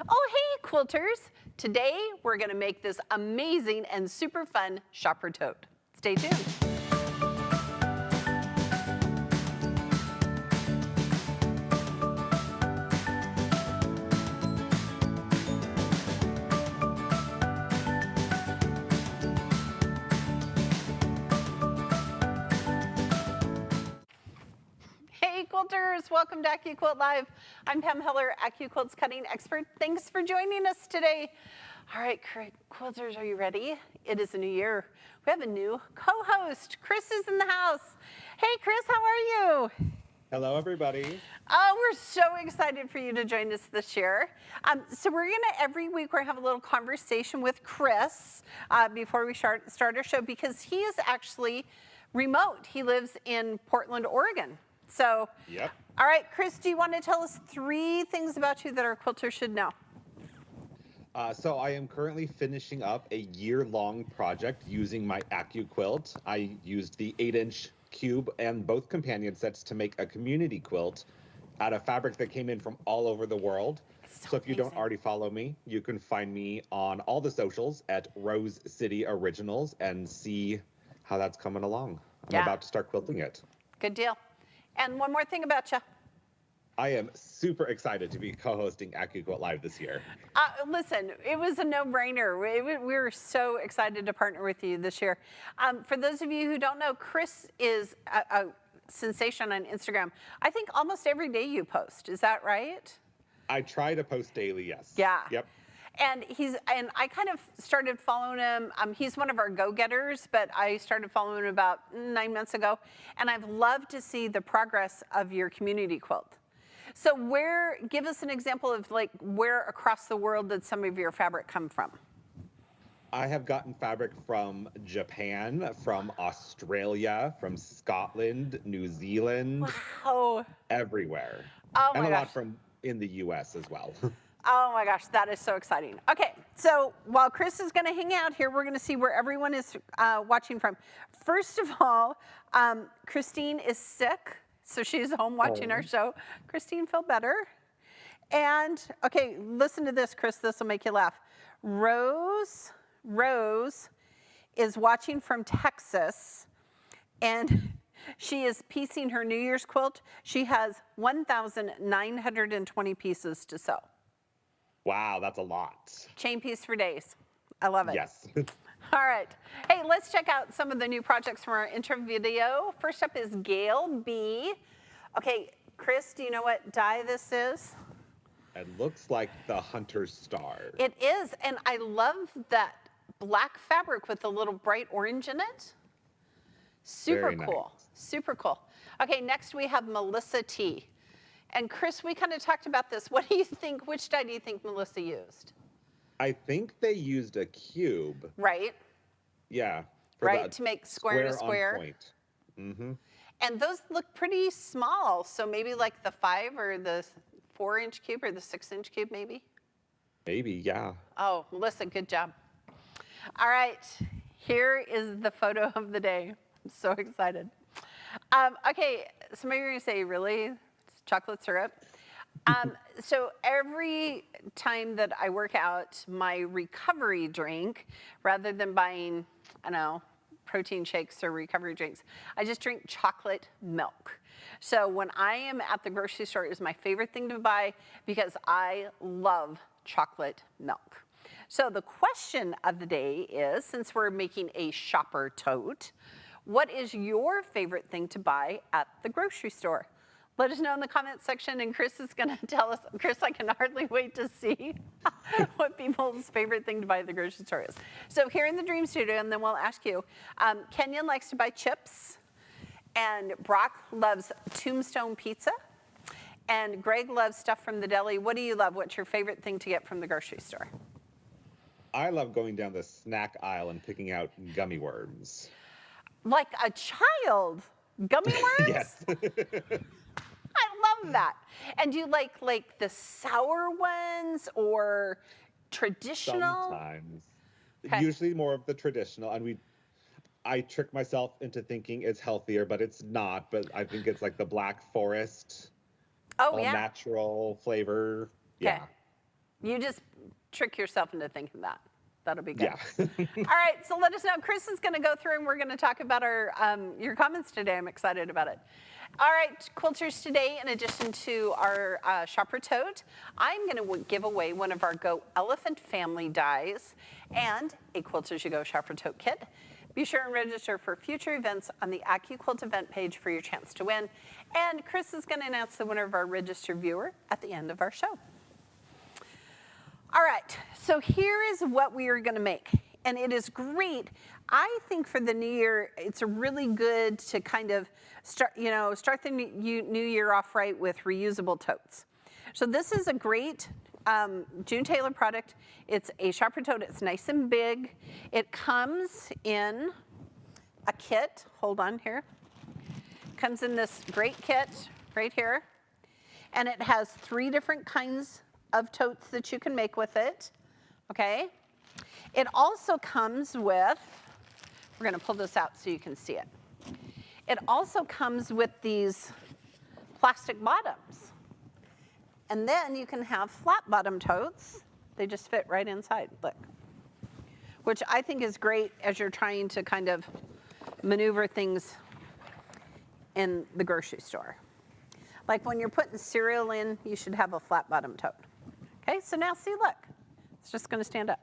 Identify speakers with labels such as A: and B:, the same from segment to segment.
A: Oh, hey, quilters. Today, we're gonna make this amazing and super fun shopper tote. Stay tuned. Hey quilters, welcome to AccuQuilt Live. I'm Pam Heller, AccuQuilt's cutting expert. Thanks for joining us today. All right, quilters, are you ready? It is a new year. We have a new co-host. Chris is in the house. Hey Chris, how are you?
B: Hello, everybody.
A: Oh, we're so excited for you to join us this year. So we're gonna, every week, we're gonna have a little conversation with Chris before we start our show, because he is actually remote. He lives in Portland, Oregon. So,
B: Yep.
A: All right, Chris, do you want to tell us 3 things about you that our quilters should know?
B: So I am currently finishing up a year-long project using my AccuQuilt. I used the 8-inch cube and both companion sets to make a community quilt out of fabric that came in from all over the world. So if you don't already follow me, you can find me on all the socials at Rose City Originals and see how that's coming along. I'm about to start quilting it.
A: Good deal. And one more thing about you.
B: I am super excited to be co-hosting AccuQuilt Live this year.
A: Listen, it was a no-brainer. We were so excited to partner with you this year. For those of you who don't know, Chris is a sensation on Instagram. I think almost every day you post. Is that right?
B: I try to post daily, yes.
A: Yeah.
B: Yep.
A: And I kind of started following him. He's one of our go-getters, but I started following him about 9 months ago. And I've loved to see the progress of your community quilt. So give us an example of like where across the world did some of your fabric come from?
B: I have gotten fabric from Japan, from Australia, from Scotland, New Zealand,
A: Wow.
B: everywhere.
A: Oh my
B: and a
A: gosh.
B: lot from in the US as well.
A: Oh my gosh, that is so exciting. Okay, so while Chris is gonna hang out here, we're gonna see where everyone is watching from. First of all, Christine is sick, so she's home watching our show. Christine, feel better. And, okay, listen to this, Chris, this will make you laugh. Rose is watching from Texas, and she is piecing her New Year's quilt. She has 1,920 pieces to sew.
B: Wow, that's a lot.
A: Chain piece for days. I love it.
B: Yes.
A: All right. Hey, let's check out some of the new projects from our intro video. First up is Gail B. Okay, Chris, do you know what dye this is?
B: It looks like the Hunter's Star.
A: It is, and I love that black fabric with a little bright orange in it. Super
B: Very
A: cool.
B: nice.
A: Super cool. Okay, next we have Melissa T. And Chris, we kind of talked about this. What do you think, which dye do you think Melissa used?
B: I think they used a cube.
A: Right.
B: Yeah.
A: Right, to make square to square.
B: On point. Mm-hmm.
A: And those look pretty small, so maybe like the 5 or the 4-inch cube or the 6-inch cube maybe?
B: Maybe, yeah.
A: Oh, Melissa, good job. All right, here is the photo of the day. I'm so excited. Okay, some of you are gonna say, really? It's chocolate syrup? So every time that I work out, my recovery drink, rather than buying, I don't know, protein shakes or recovery drinks, I just drink chocolate milk. So when I am at the grocery store, it is my favorite thing to buy because I love chocolate milk. So the question of the day is, since we're making a shopper tote, what is your favorite thing to buy at the grocery store? Let us know in the comment section, and Chris is gonna tell us. Chris, I can hardly wait to see what people's favorite thing to buy at the grocery store is. So here in the Dream Studio, and then we'll ask you, Kenyon likes to buy chips, and Brock loves Tombstone pizza, and Greg loves stuff from the deli. What do you love? What's your favorite thing to get from the grocery store?
B: I love going down the snack aisle and picking out gummy worms.
A: Like a child, gummy worms?
B: Yes.
A: I love that. And do you like the sour ones or traditional?
B: Sometimes.
A: Okay.
B: Usually more of the traditional. And I trick myself into thinking it's healthier, but it's not. But I think it's like the Black Forest
A: Oh,
B: all
A: yeah.
B: natural flavor.
A: Okay.
B: Yeah.
A: You just trick yourself into thinking that. That'll be good.
B: Yeah.
A: All right, so let us know. Chris is going to go through and we're going to talk about our your comments today. I'm excited about it. All right, quilters, today, in addition to our shopper tote, I'm going to give away one of our Go Elephant family dies and a Quilt As You Go shopper tote kit. Be sure and register for future events on the AccuQuilt event page for your chance to win. And Chris is going to announce the winner of our registered viewer at the end of our show. All right, so here is what we are going to make, and it is great. I think for the new year, it's really good to kind of start the new year off right with reusable totes. So this is a great June Taylor product. It's a shopper tote. It's nice and big. It comes in a kit. Hold on here. Comes in this great kit right here, and it has 3 different kinds of totes that you can make with it, okay? It also comes with, we're gonna pull this out so you can see it. It also comes with these plastic bottoms. And then you can have flat bottom totes. They just fit right inside, look. Which I think is great as you're trying to kind of maneuver things in the grocery store. Like when you're putting cereal in, you should have a flat bottom tote. Okay, so now see, look, it's just gonna stand up.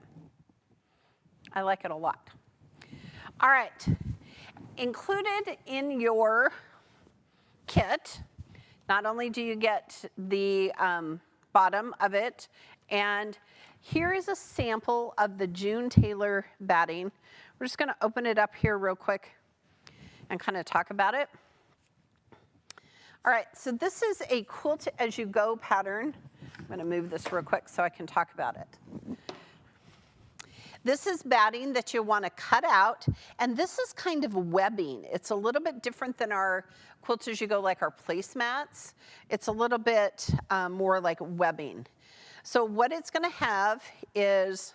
A: I like it a lot. All right, included in your kit, not only do you get the bottom of it, and here is a sample of the June Taylor batting. We're just gonna open it up here real quick and kind of talk about it. All right, so this is a Quilt As You Go pattern. I'm gonna move this real quick so I can talk about it. This is batting that you wanna cut out, and this is kind of webbing. It's a little bit different than our Quilt As You Go, like our placemats. It's a little bit more like webbing. So what it's gonna have is,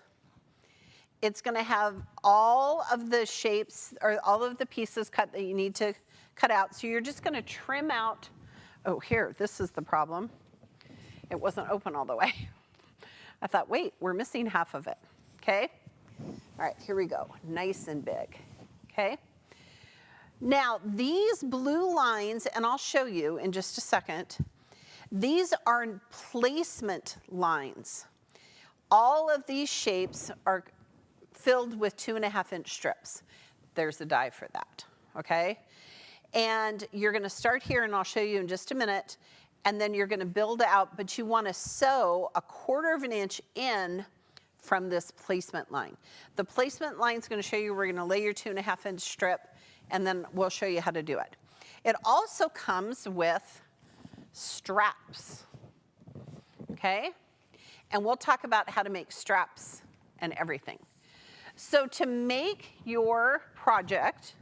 A: it's gonna have all of the shapes, or all of the pieces cut that you need to cut out. So you're just gonna trim out, oh here, this is the problem. It wasn't open all the way. I thought, wait, we're missing half of it, okay? All right, here we go, nice and big, okay? Now, these blue lines, and I'll show you in just a second, these are placement lines. All of these shapes are filled with 2.5-inch strips. There's a die for that, okay? And you're gonna start here, and I'll show you in just a minute, and then you're gonna build out, but you wanna sew 1/4 of an inch in from this placement line. The placement line is gonna show you where you're gonna lay your 2.5-inch strip, and then we'll show you how to do it. It also comes with straps, okay? And we'll talk about how to make straps and everything. So to make your project,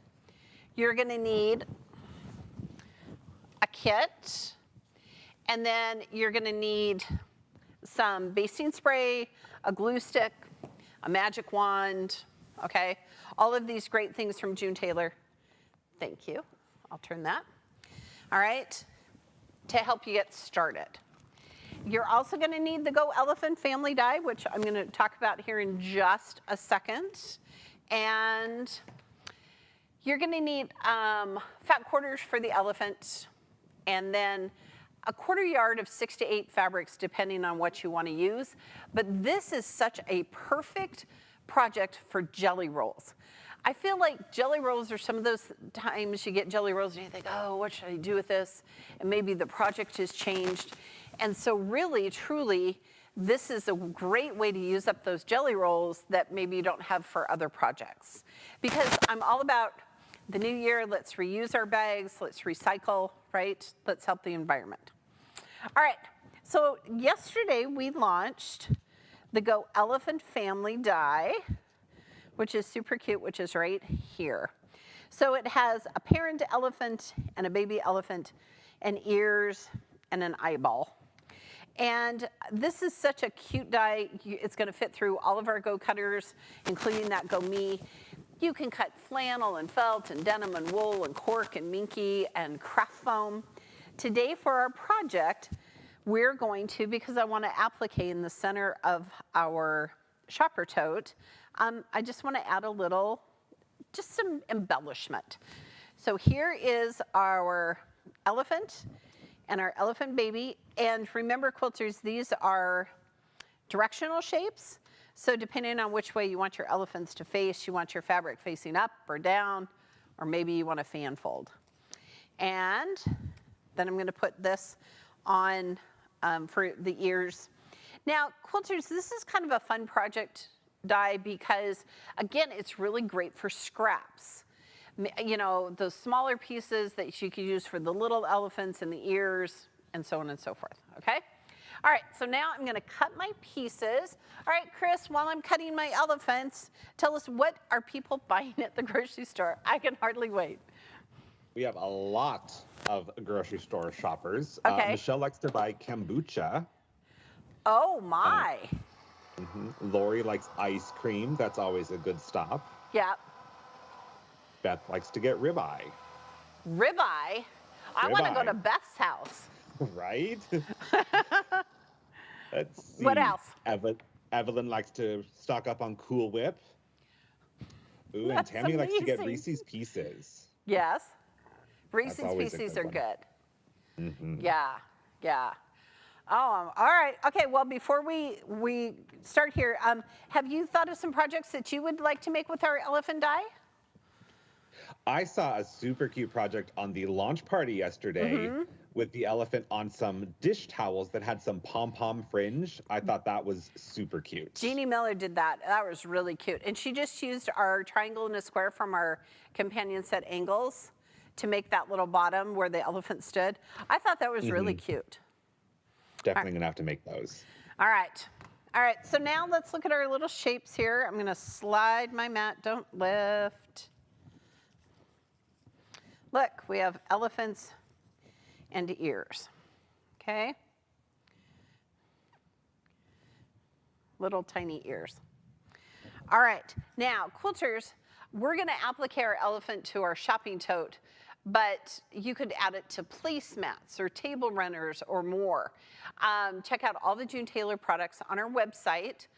A: you're gonna need a kit, and then you're gonna need some basting spray, a glue stick, a magic wand, okay? All of these great things from June Taylor. Thank you, I'll turn that. All right, to help you get started. You're also gonna need the Go Elephant family die, which I'm gonna talk about here in just a second. And you're gonna need fat quarters for the elephant, and then 1/4 yard of 6 to 8 fabrics, depending on what you wanna use. But this is such a perfect project for jelly rolls. I feel like jelly rolls are some of those times you get jelly rolls and you think, oh, what should I do with this? And maybe the project has changed. And so really, truly, this is a great way to use up those jelly rolls that maybe you don't have for other projects. Because I'm all about the new year, let's reuse our bags, let's recycle, right? Let's help the environment. All right, so yesterday we launched the Go Elephant family die, which is super cute, which is right here. So it has a parent elephant and a baby elephant and ears and an eyeball. And this is such a cute die. It's gonna fit through all of our Go cutters, including that Go Me. You can cut flannel and felt and denim and wool and cork and minky and craft foam. Today for our project, we're going to, because I want to applique in the center of our shopper tote, I just want to add a little, just some embellishment. So here is our elephant and our elephant baby. And remember, quilters, these are directional shapes. So depending on which way you want your elephants to face, you want your fabric facing up or down, or maybe you want a fan fold. And then I'm going to put this on for the ears. Now, quilters, this is kind of a fun project die because, again, it's really great for scraps. You know, those smaller pieces that you could use for the little elephants and the ears and so on and so forth, okay? All right, so now I'm gonna cut my pieces. All right, Chris, while I'm cutting my elephants, tell us, what are people buying at the grocery store? I can hardly wait.
B: We have a lot of grocery store shoppers.
A: Okay.
B: Michelle likes to buy kombucha.
A: Oh my.
B: Lori likes ice cream. That's always a good stop.
A: Yeah.
B: Beth likes to get ribeye.
A: Ribeye? I want to go
B: Ribeye.
A: to Beth's house.
B: Right? Let's see.
A: What else?
B: Evelyn likes to stock up on Cool Whip. Ooh, and
A: That's
B: Tammy likes to get
A: amazing.
B: Reese's Pieces.
A: Yes. Reese's
B: always a
A: Pieces
B: good
A: are
B: one.
A: good. Yeah, yeah. Oh, all right. Okay, well, before we start here, have you thought of some projects that you would like to make with our elephant die?
B: I saw a super cute project on the launch party yesterday with the elephant on some dish towels that had some pom-pom fringe. I thought that was super cute.
A: Jeannie Miller did that. That was really cute. And she just used our triangle and a square from our companion set angles to make that little bottom where the elephant stood. I thought that was really cute.
B: Definitely gonna have to make those.
A: All right. All right, so now let's look at our little shapes here. I'm gonna slide my mat, don't lift. Look, we have elephants and ears, okay? Little tiny ears. All right, now quilters, we're gonna applique our elephant to our shopping tote, but you could add it to placemats or table runners or more. Check out all the June Taylor products on our website.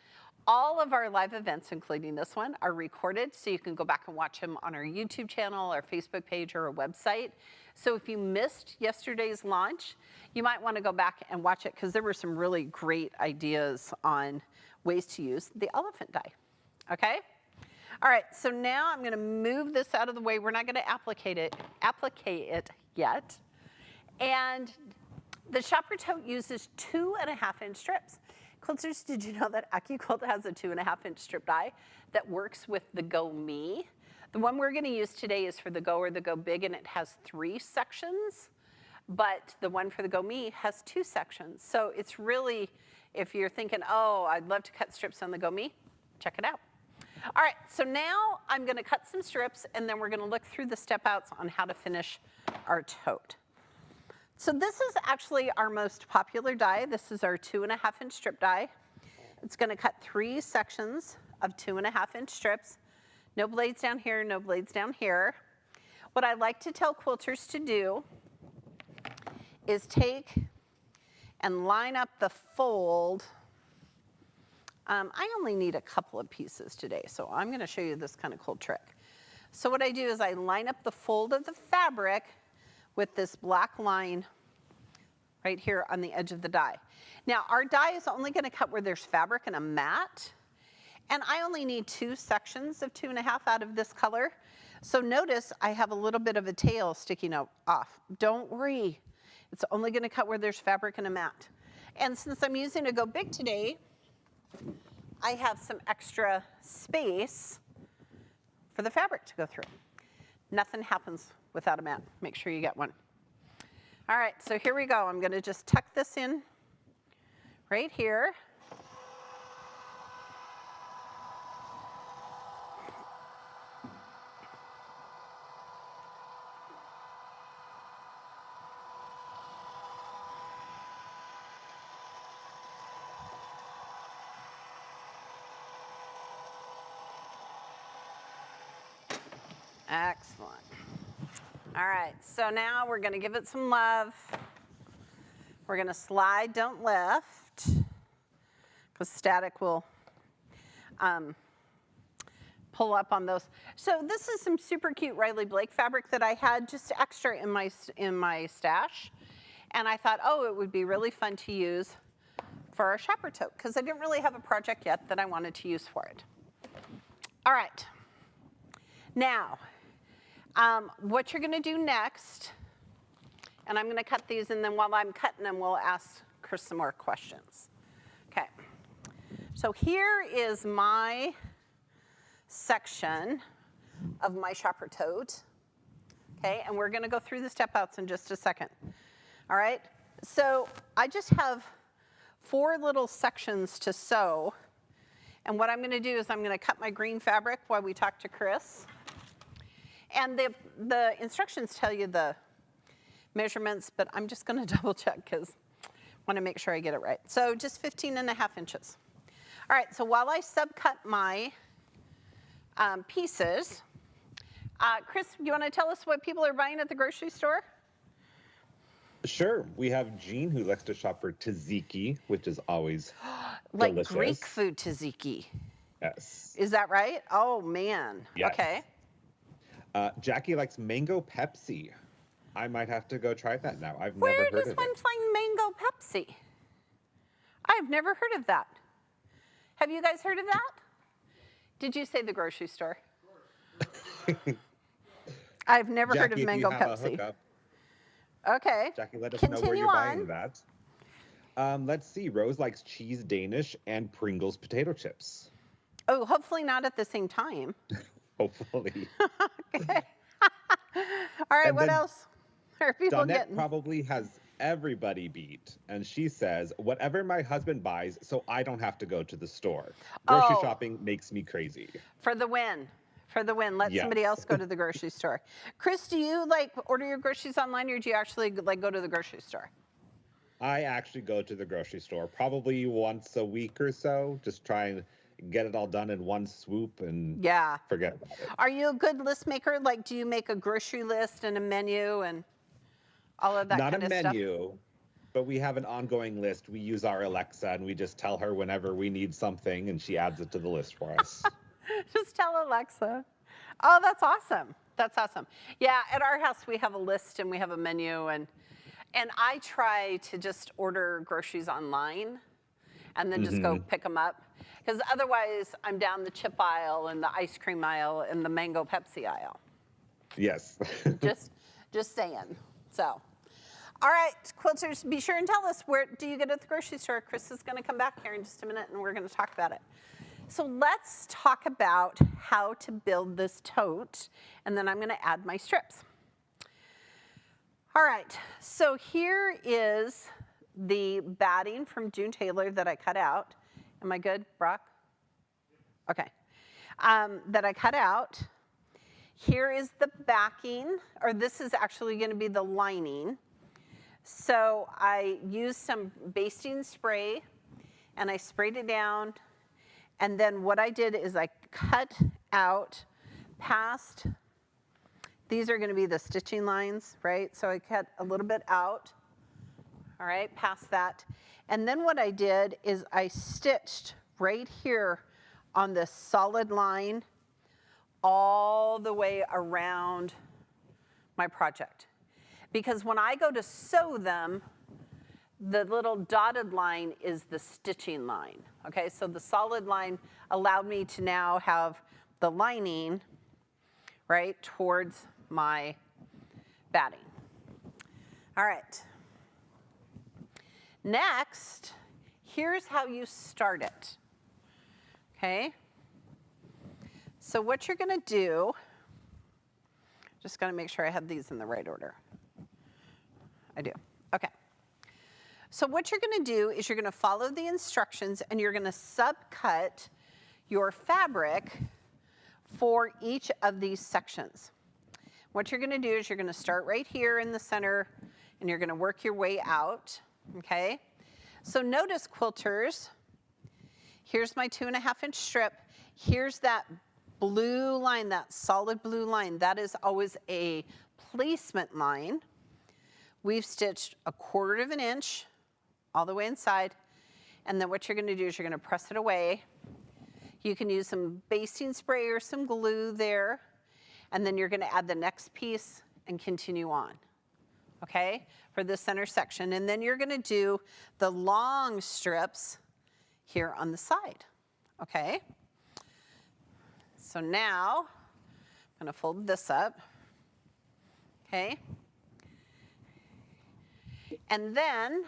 A: All of our live events, including this one, are recorded, so you can go back and watch them on our YouTube channel, our Facebook page, or our website. So if you missed yesterday's launch, you might want to go back and watch it because there were some really great ideas on ways to use the elephant die, okay? All right, so now I'm gonna move this out of the way. We're not gonna applique it yet. And the shopper tote uses 2.5-inch strips. Quilters, did you know that AccuQuilt has a 2.5-inch strip die that works with the Go Me? The one we're gonna use today is for the Go or the Go Big, and it has 3 sections, but the one for the Go Me has 2 sections. So it's really, if you're thinking, oh, I'd love to cut strips on the Go Me, check it out. All right, so now I'm gonna cut some strips, and then we're gonna look through the step outs on how to finish our tote. So this is actually our most popular die. This is our 2.5-inch strip die. It's gonna cut 3 sections of 2.5-inch strips. No blades down here, no blades down here. What I like to tell quilters to do is take and line up the fold. I only need a couple of pieces today, so I'm gonna show you this kind of cool trick. So what I do is I line up the fold of the fabric with this black line right here on the edge of the die. Now, our die is only gonna cut where there's fabric and a mat, and I only need 2 sections of 2.5 out of this color. So notice I have a little bit of a tail sticking out off. Don't worry, it's only gonna cut where there's fabric and a mat. And since I'm using a Go Big today, I have some extra space for the fabric to go through. Nothing happens without a mat. Make sure you get one. All right, so here we go. I'm gonna just tuck this in right here. Excellent. All right, so now we're gonna give it some love. We're going to slide, don't lift, because static will pull up on those. So this is some super cute Riley Blake fabric that I had just extra in my stash. And I thought, oh, it would be really fun to use for our shopper tote, because I didn't really have a project yet that I wanted to use for it. All right. Now, what you're going to do next, and I'm going to cut these, and then while I'm cutting them, we'll ask Chris some more questions. Okay. So here is my section of my shopper tote. Okay, and we're going to go through the step outs in just a second. All right, so I just have 4 little sections to sew. And what I'm going to do is I'm going to cut my green fabric while we talk to Chris. And the instructions tell you the measurements, but I'm just going to double check because I want to make sure I get it right. So just 15.5 inches. All right, so while I subcut my pieces, Chris, you want to tell us what people are buying at the grocery store?
B: Sure. We have Jean, who likes to shop for tzatziki, which is always
A: like
B: delicious.
A: Greek food tzatziki.
B: Yes.
A: Is that right? Oh, man.
B: Yes.
A: Okay.
B: Jackie likes mango Pepsi. I might have to go try that now. I've
A: Where
B: never heard
A: does
B: of
A: one
B: it.
A: find mango Pepsi? I've never heard of that. Have you guys heard of that? Did you say the grocery store? I've never heard of
B: Jackie,
A: mango
B: if you have a
A: Pepsi.
B: hookup,
A: Okay.
B: Jackie, let us know where
A: Continue
B: you're
A: on.
B: buying that. Let's see. Rose likes cheese Danish and Pringles potato chips.
A: Oh, hopefully not at the same time.
B: Hopefully.
A: Okay. All right,
B: And
A: what
B: then
A: else are people
B: Donette
A: getting?
B: probably has everybody beat. And she says, whatever my husband buys, so I don't have to go to the store. Grocery
A: Oh.
B: shopping makes me crazy.
A: For the win. For the win. Let
B: Yes.
A: somebody else go to the grocery store. Chris, do you like order your groceries online, or do you actually like go to the grocery store?
B: I actually go to the grocery store probably once a week or so, just try and get it all done in one swoop and forget about it.
A: Are you a good list maker? Like, do you make a grocery list and a menu and all of that
B: Not
A: kind
B: a
A: of stuff?
B: menu, but we have an ongoing list. We use our Alexa and we just tell her whenever we need something and she adds it to the list for us.
A: Just tell Alexa. Oh, that's awesome. That's awesome. Yeah, at our house we have a list and we have a menu, and I try to just order groceries online and then just go pick them up, because otherwise I'm down the chip aisle and the ice cream aisle and the mango Pepsi aisle.
B: Yes.
A: Just saying. So, all right, quilters, be sure and tell us, where do you get at the grocery store? Chris is going to come back here in just a minute and we're going to talk about it. So let's talk about how to build this tote, and then I'm going to add my strips. All right, so here is the batting from June Taylor that I cut out. Am I good, Brock? Okay. That I cut out. Here is the backing, or this is actually going to be the lining. So I used some basting spray, and I sprayed it down. And then what I did is I cut out past, these are going to be the stitching lines, right? So I cut a little bit out, all right, past that. And then what I did is I stitched right here on this solid line all the way around my project. Because when I go to sew them, the little dotted line is the stitching line, okay? So the solid line allowed me to now have the lining, right, towards my batting. All right. Next, here's how you start it, okay? So what you're gonna do, just gotta make sure I have these in the right order. I do, okay. So what you're going to do is you're going to follow the instructions and you're going to subcut your fabric for each of these sections. What you're going to do is you're going to start right here in the center and you're going to work your way out, okay? So notice, quilters, here's my 2.5 inch strip. Here's that blue line, that solid blue line. That is always a placement line. We've stitched 1/4 of an inch all the way inside. And then what you're gonna do is you're gonna press it away. You can use some basting spray or some glue there. And then you're gonna add the next piece and continue on, okay, for the center section. And then you're gonna do the long strips here on the side, okay? So now, I'm gonna fold this up, okay? And then,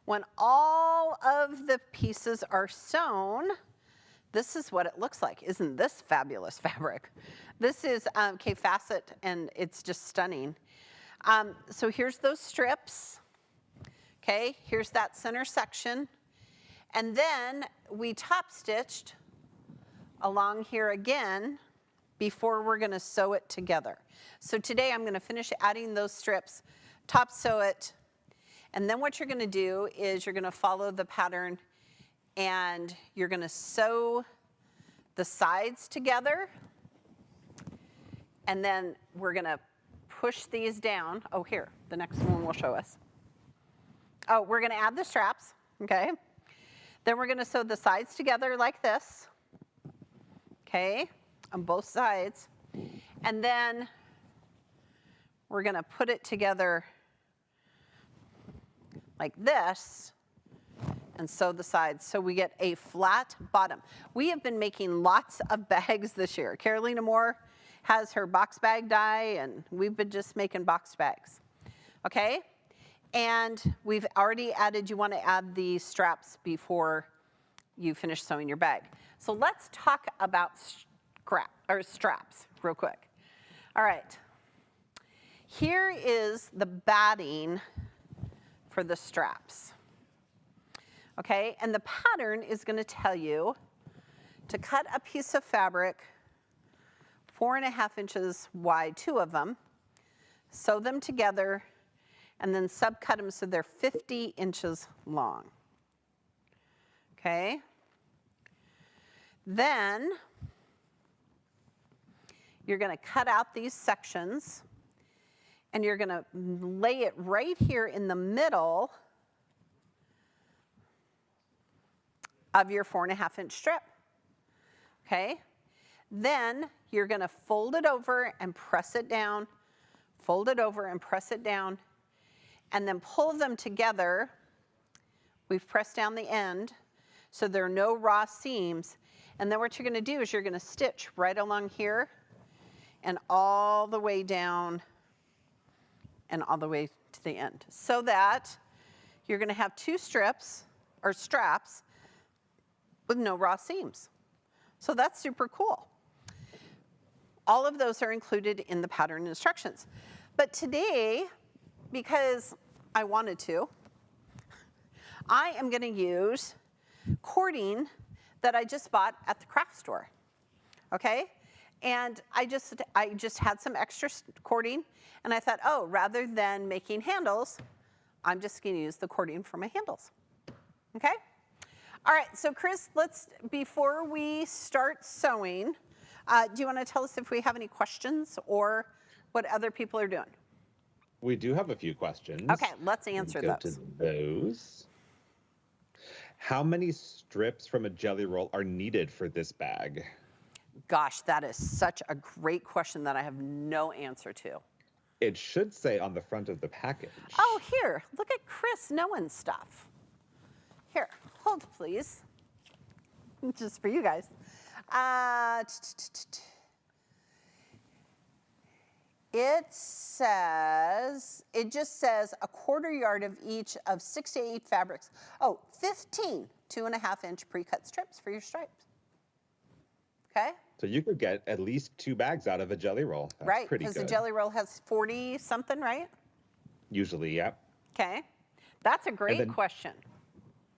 A: when all of the pieces are sewn, this is what it looks like. Isn't this fabulous fabric? This is K-Facet, and it's just stunning. So here's those strips, okay? Here's that center section. And then we top stitched along here again before we're gonna sew it together. So today I'm gonna finish adding those strips, top sew it, and then what you're gonna do is you're gonna follow the pattern and you're gonna sew the sides together, and then we're gonna push these down. Oh, here, the next one will show us. Oh, we're gonna add the straps, okay? Then we're gonna sew the sides together like this, okay, on both sides. And then we're gonna put it together like this and sew the sides so we get a flat bottom. We have been making lots of bags this year. Carolina Moore has her box bag die, and we've been just making box bags, okay? And we've already added, you wanna add the straps before you finish sewing your bag. So let's talk about straps real quick. All right, here is the batting for the straps, okay? And the pattern is gonna tell you to cut a piece of fabric 4.5 inches wide, 2 of them, sew them together, and then subcut them so they're 50 inches long, okay? Then you're gonna cut out these sections and you're gonna lay it right here in the middle of your 4.5 inch strip, okay? Then you're gonna fold it over and press it down, fold it over and press it down, and then pull them together. We've pressed down the end so there are no raw seams. And then what you're gonna do is you're gonna stitch right along here and all the way down and all the way to the end, so that you're gonna have 2 strips or straps with no raw seams. So that's super cool. All of those are included in the pattern instructions. But today, because I wanted to, I am gonna use cording that I just bought at the craft store, okay? And I just had some extra cording, and I thought, oh, rather than making handles, I'm just gonna use the cording for my handles, okay? All right, so Chris, before we start sewing, do you wanna tell us if we have any questions or what other people are doing?
B: We do have a few questions.
A: Okay, let's answer
B: Go
A: those.
B: to those. How many strips from a jelly roll are needed for this bag?
A: Gosh, that is such a great question that I have no answer to.
B: It should say on the front of the package.
A: Oh, here, look at Chris knowing stuff. Here, hold please. Just for you guys. It just says 1/4 yard of each of 6 to 8 fabrics. Oh, 15 2.5 inch pre-cut strips for your stripes. Okay?
B: So you could get at least 2 bags out of a jelly roll. That's
A: Right,
B: pretty
A: because
B: good.
A: the jelly roll has 40 something, right?
B: Usually, yep.
A: Okay. That's a great
B: then-
A: question.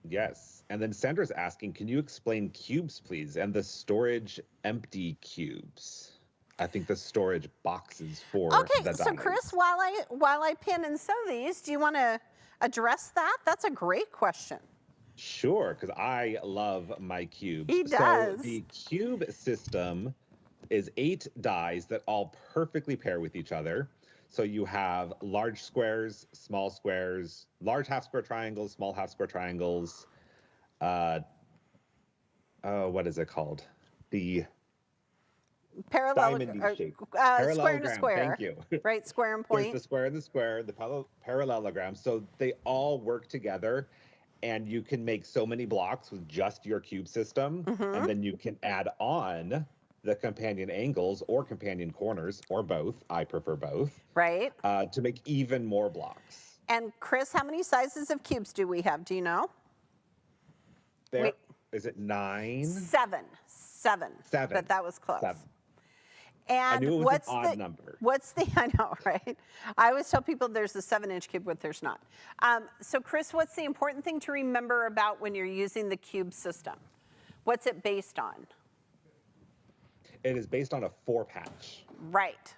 B: Yes. And then Sandra's asking, can you explain cubes, please, and the storage empty cubes? I think the storage boxes for
A: Okay,
B: the
A: so
B: dies.
A: Chris, while I pin and sew these, do you want to address that? That's a great question.
B: Sure, because I love my cubes.
A: He does.
B: So the cube system is 8 dies that all perfectly pair with each other. So you have large squares, small squares, large half square triangles, small half square triangles. What is it called? The
A: Parallelogram,
B: diamond shape.
A: square and a
B: Parallelogram, thank
A: square,
B: you.
A: right? Square and
B: There's
A: point.
B: the square and the square, the parallelogram. So they all work together, and you can make so many blocks with just your cube system, and then you can add on the companion angles or companion corners, or both. I prefer both.
A: Right.
B: To make even more blocks.
A: And Chris, how many sizes of cubes do we have? Do you know?
B: There is it 9?
A: Seven.
B: 7.
A: But that was close.
B: 7.
A: And
B: I knew it was an odd number.
A: I know, right? I always tell people there's a 7-inch cube, but there's not. So Chris, what's the important thing to remember about when you're using the cube system? What's it based on?
B: It is based on a 4-patch.
A: Right.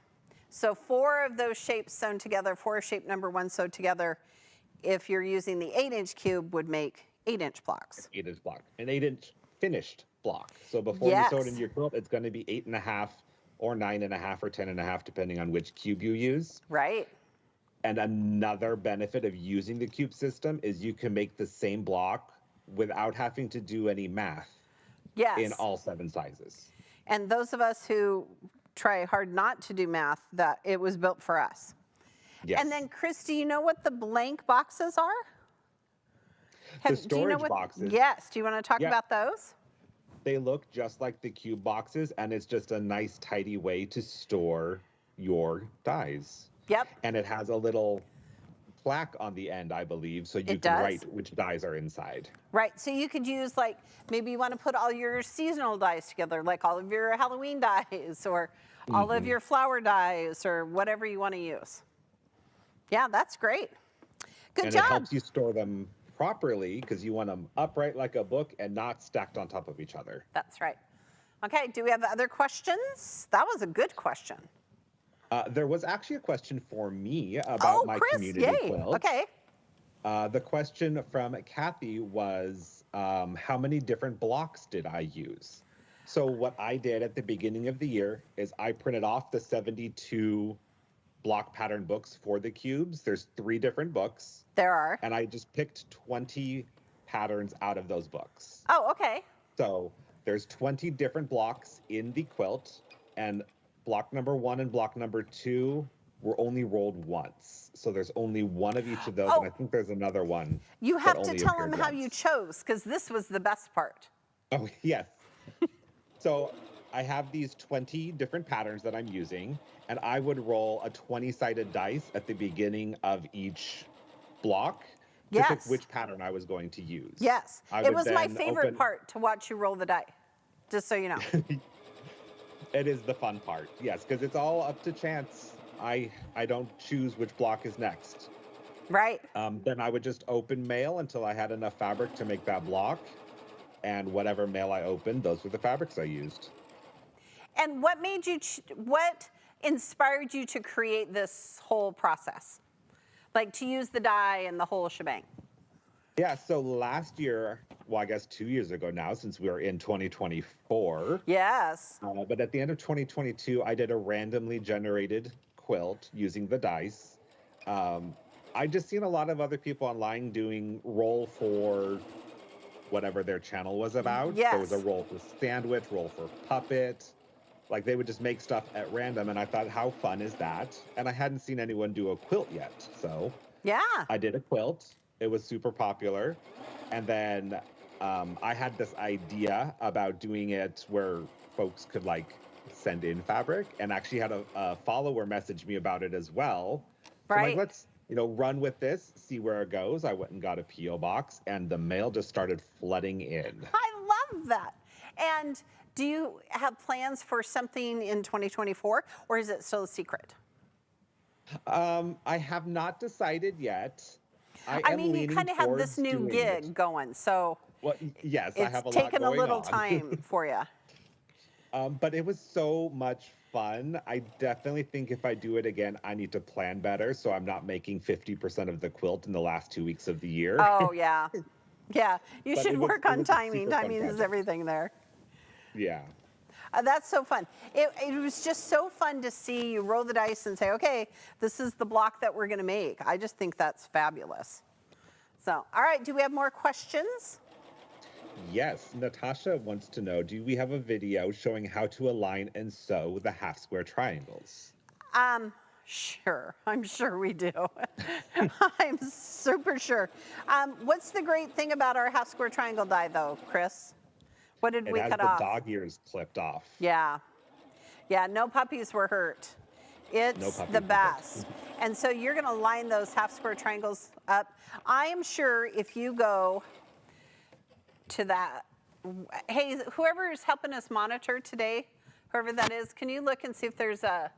A: So 4 of those shapes sewn together, 4 shape number 1 sewed together, if you're using the 8-inch cube, would make 8-inch blocks.
B: 8-inch block. An 8-inch finished block. So before you sew it into your quilt, it's going to be 8.5 or 9.5 or 10.5, depending on which cube you use.
A: Right.
B: And another benefit of using the cube system is you can make the same block without having to do any math.
A: Yes.
B: In all 7 sizes.
A: And those of us who try hard not to do math, that it was built for us.
B: Yes.
A: And then, Chris, do you know what the blank boxes are?
B: The storage boxes.
A: Yes. Do you want to talk about those?
B: They look just like the cube boxes, and it's just a nice, tidy way to store your dies.
A: Yep.
B: And it has a little plaque on the end, I believe, so you can write which dies are inside.
A: Right. So you could use, like, maybe you want to put all your seasonal dies together, like all of your Halloween dies or all of your flower dies or whatever you want to use. Yeah, that's great. Good job.
B: And it helps you store them properly because you want them upright like a book and not stacked on top of each other.
A: That's right. Okay, do we have other questions? That was a good question.
B: There was actually a question for me about my
A: Chris,
B: community
A: yay.
B: quilt.
A: Okay.
B: The question from Kathy was, how many different blocks did I use? So what I did at the beginning of the year is I printed off the 72 block pattern books for the cubes. There's 3 different books.
A: There are.
B: And I just picked 20 patterns out of those books.
A: Oh, okay.
B: So there's 20 different blocks in the quilt, and block number 1 and block number 2 were only rolled once. So there's only one of each of those, and I think there's another one.
A: You have to tell them how you chose, because this was the best part.
B: Oh, yes. So I have these 20 different patterns that I'm using, and I would roll a 20-sided dice at the beginning of each block to pick which pattern I was going to use.
A: Yes. It was my favorite part to watch you roll the die, just so you know.
B: It is the fun part, yes, because it's all up to chance. I don't choose which block is next.
A: Right.
B: Then I would just open mail until I had enough fabric to make that block. And whatever mail I opened, those were the fabrics I used.
A: And what made you, what inspired you to create this whole process? Like to use the die and the whole shebang?
B: Yeah, so last year, well, I guess 2 years ago now, since we are in 2024.
A: Yes.
B: But at the end of 2022, I did a randomly generated quilt using the dice. I just seen a lot of other people online doing roll for whatever their channel was about.
A: Yes.
B: There was a roll for sandwich, roll for puppet. Like they would just make stuff at random, and I thought, how fun is that? And I hadn't seen anyone do a quilt yet, so
A: yeah,
B: I did a quilt. It was super popular, and then I had this idea about doing it where folks could like send in fabric, and actually had a follower message me about it as well. So I'm like, let's run with this, see where it goes. I went and got a P.O. box, and the mail just started flooding in.
A: I love that. And do you have plans for something in 2024, or is it still a secret?
B: I have not decided yet.
A: I mean, you kind of have this new gig going, so
B: well, yes, I have a lot
A: it's taken a little
B: on.
A: time for you.
B: But it was so much fun. I definitely think if I do it again, I need to plan better so I'm not making 50% of the quilt in the last 2 weeks of the year.
A: Oh, yeah. Yeah, you should work on timing.
B: Timing
A: Timing is everything there.
B: Yeah.
A: That's so fun. It was just so fun to see you roll the dice and say, okay, this is the block that we're going to make. I just think that's fabulous. So, all right, do we have more questions?
B: Yes, Natasha wants to know, do we have a video showing how to align and sew the half square triangles?
A: Sure, I'm sure we do. I'm super sure. What's the great thing about our half square triangle die though, Chris? What did
B: It
A: we
B: has
A: cut
B: the
A: off?
B: dog ears clipped off.
A: Yeah. Yeah, no puppies were hurt. It's
B: No puppies
A: the
B: were hurt.
A: best. And so you're gonna line those half square triangles up. I am sure if you go to that, hey, whoever is helping us monitor today, whoever that is, can you look and see if there's a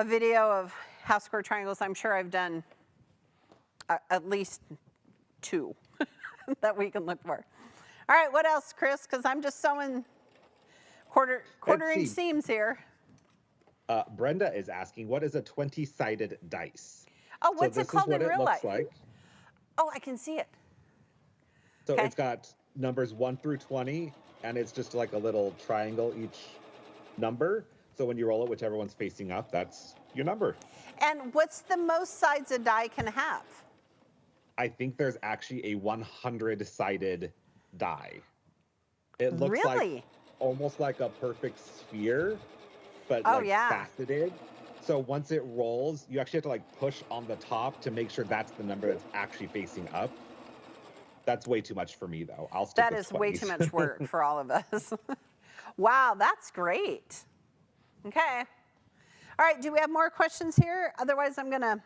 A: video of half square triangles? I'm sure I've done at least 2 that we can look for. All right, what else, Chris? Because I'm just sewing quarter-inch seams here.
B: Brenda is asking, what is a 20-sided dice?
A: Oh, what's it called in real life?
B: This is what it looks like.
A: Oh, I can see it.
B: So
A: Okay.
B: it's got numbers 1 through 20, and it's just like a little triangle each number. So when you roll it, whichever one's facing up, that's your number.
A: And what's the most sides a die can have?
B: I think there's actually a 100-sided die. It looks
A: Really?
B: like almost like a perfect sphere, but
A: Oh,
B: like
A: yeah.
B: faceted. So once it rolls, you actually have to like push on the top to make sure that's the number that's actually facing up. That's way too much for me, though. I'll stick
A: That
B: with
A: is way
B: 20s.
A: too much work for all of us. Wow, that's great. Okay. All right, do we have more questions here? Otherwise, I'm going to